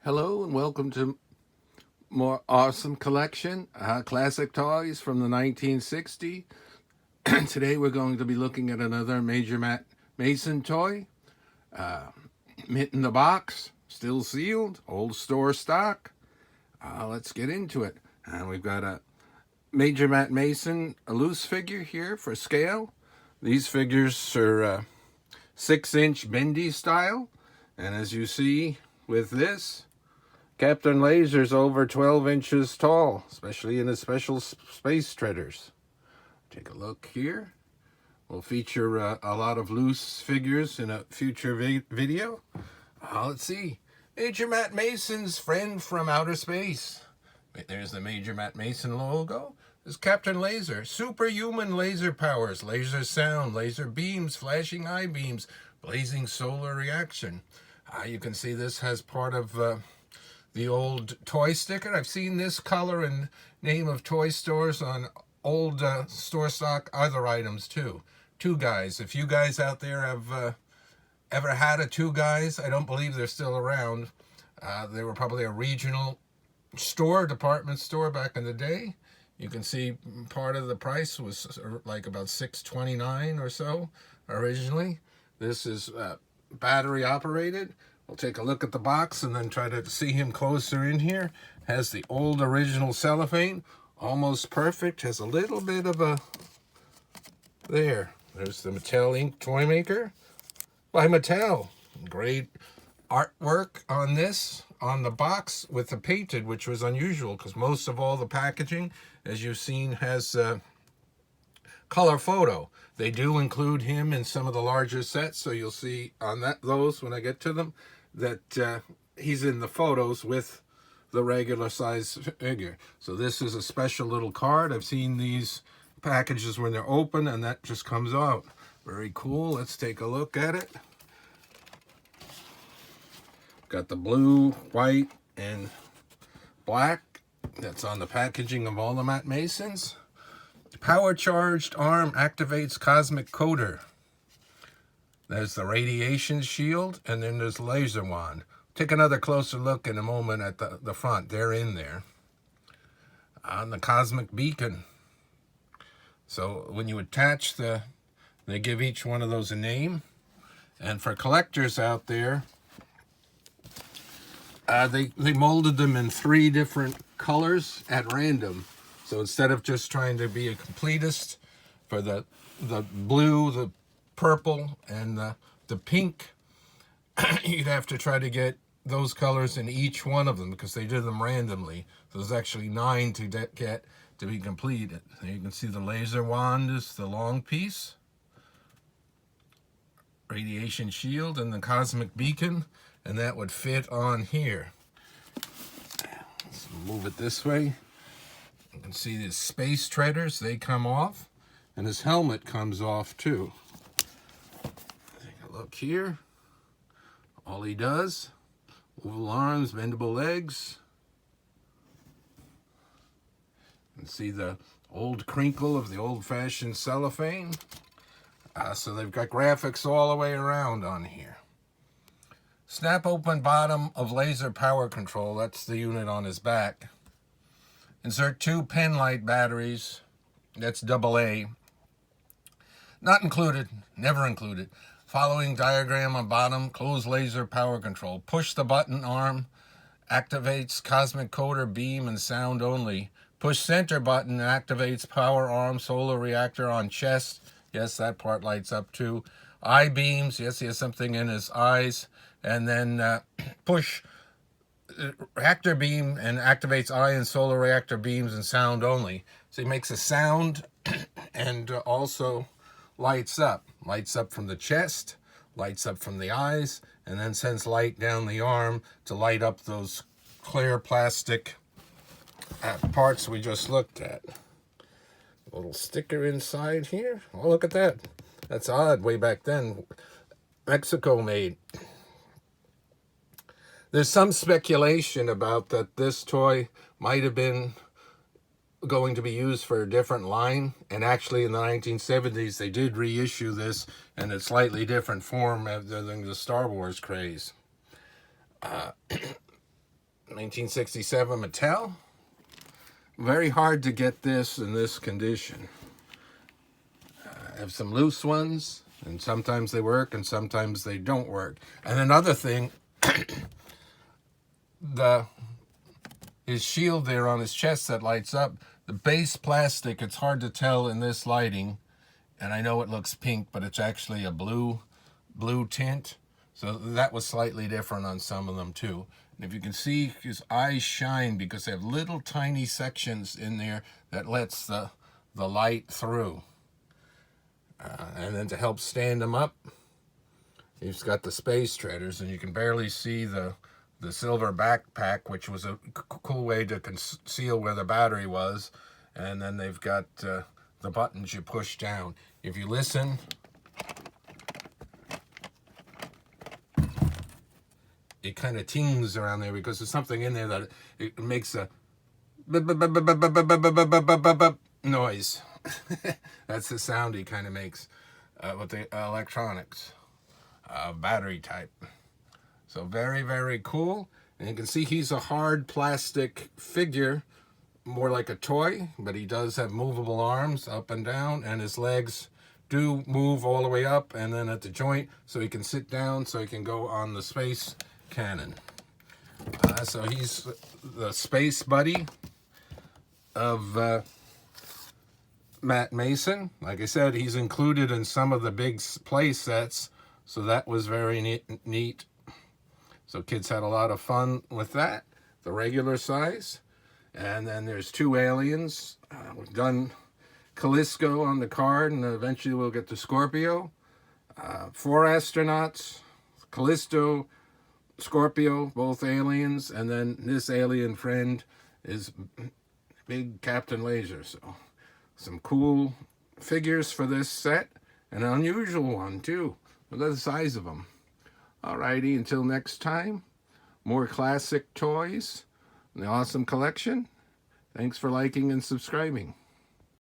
Hello and welcome to more awesome collection, classic toys from the 1960s. Today we're going to be looking at another Major Mason toy. Mint in the box, still sealed, old store stock. Let's get into it. And we've got a Major Mason, a loose figure here for scale. These figures are 6-inch bendy style. And as you see with this, Captain Lazer's over 12 inches tall, especially in his special space treaders. Take a look here. We'll feature a lot of loose figures in a future video. Let's see. Major Mason's friend from outer space. There's the Major Mason logo. There's Captain Lazer. Superhuman laser powers, laser sound, laser beams, flashing eye beams, blazing solar reaction. You can see this has part of the old toy sticker. I've seen this color and name of toy stores on old store stock other items too. Two Guys. If you guys out there have ever had a Two Guys, I don't believe they're still around. They were probably a regional store, department store back in the day. You can see part of the price was like about $6.29 or so originally. This is battery operated. We'll take a look at the box and then try to see him closer in here. Has the old original cellophane, almost perfect. Has a little bit of a, there's the Mattel ink toy maker by Mattel. Great artwork on this, on the box with the painted, which was unusual because most of all the packaging, as you've seen, has color photo. They do include him in some of the larger sets, so you'll see on those when I get to them that he's in the photos with the regular size figure. So this is a special little card. I've seen these packages when they're open and that just comes out. Very cool. Let's take a look at it. Got the blue, white, and black. That's on the packaging of all the Masons. Power charged arm activates cosmic coder. There's the radiation shield, and then there's laser wand. Take another closer look in a moment at the front. They're in there. On the cosmic beacon. So when you attach they give each one of those a name. And for collectors out there, they molded them in 3 different colors at random. So instead of just trying to be a completist for the blue, the purple, and the pink, you'd have to try to get those colors in each one of them because they did them randomly. So there's actually 9 to get to be completed. So you can see the laser wand is the long piece, radiation shield, and the cosmic beacon, and that would fit on here. Let's move it this way. You can see the space treaders, they come off, and his helmet comes off too. Take a look here. All he does, oval arms, bendable legs. You can see the old crinkle of the old-fashioned cellophane. So they've got graphics all the way around on here. Snap open bottom of laser power control, that's the unit on his back. Insert 2 pen light batteries, that's AA. Not included, never included. Following diagram on bottom, close laser power control. Push the button arm, activates cosmic coder, beam, and sound only. Push center button, activates power arm, solar reactor on chest. Yes, that part lights up too. Eye beams, yes, he has something in his eyes. And then push reactor beam and activates eye and solar reactor beams and sound only. So he makes a sound and also lights up from the chest, lights up from the eyes, and then sends light down the arm to light up those clear plastic parts we just looked at. A little sticker inside here. Oh, look at that. That's odd. Way back then, Mexico made. There's some speculation about that this toy might have been going to be used for a different line, and actually in the 1970s they did reissue this in a slightly different form than the Star Wars craze. 1967 Mattel. Very hard to get this in this condition. I have some loose ones, and sometimes they work and sometimes they don't work. And another thing, his shield there on his chest that lights up, the base plastic, it's hard to tell in this lighting, and I know it looks pink, but it's actually a blue tint. So that was slightly different on some of them too. And if you can see, his eyes shine because they have little tiny sections in there that lets the light through. And then to help stand them up, he's got the space treaders, and you can barely see the silver backpack, which was a cool way to conceal where the battery was. And then they've got the buttons you push down. If you listen, it kind of tings around there because there's something in there that it makes a noise. That's the sound he kind of makes with the electronics, battery type. So very, very cool. And you can see he's a hard plastic figure, more like a toy, but he does have movable arms up and down, and his legs do move all the way up and then at the joint, so he can sit down, so he can go on the space cannon. So he's the space buddy of Matt Mason. Like I said, he's included in some of the big play sets, so that was very neat. So kids had a lot of fun with that, the regular size. And then there's two aliens. We've done Callisto on the card, and eventually we'll get to Scorpio. 4 astronauts, Callisto, Scorpio, both aliens, and then this alien friend is big Captain Lazer. So some cool figures for this set, and an unusual one too. Look at the size of them. Alrighty, until next time, more classic toys in the awesome collection. Thanks for liking and subscribing.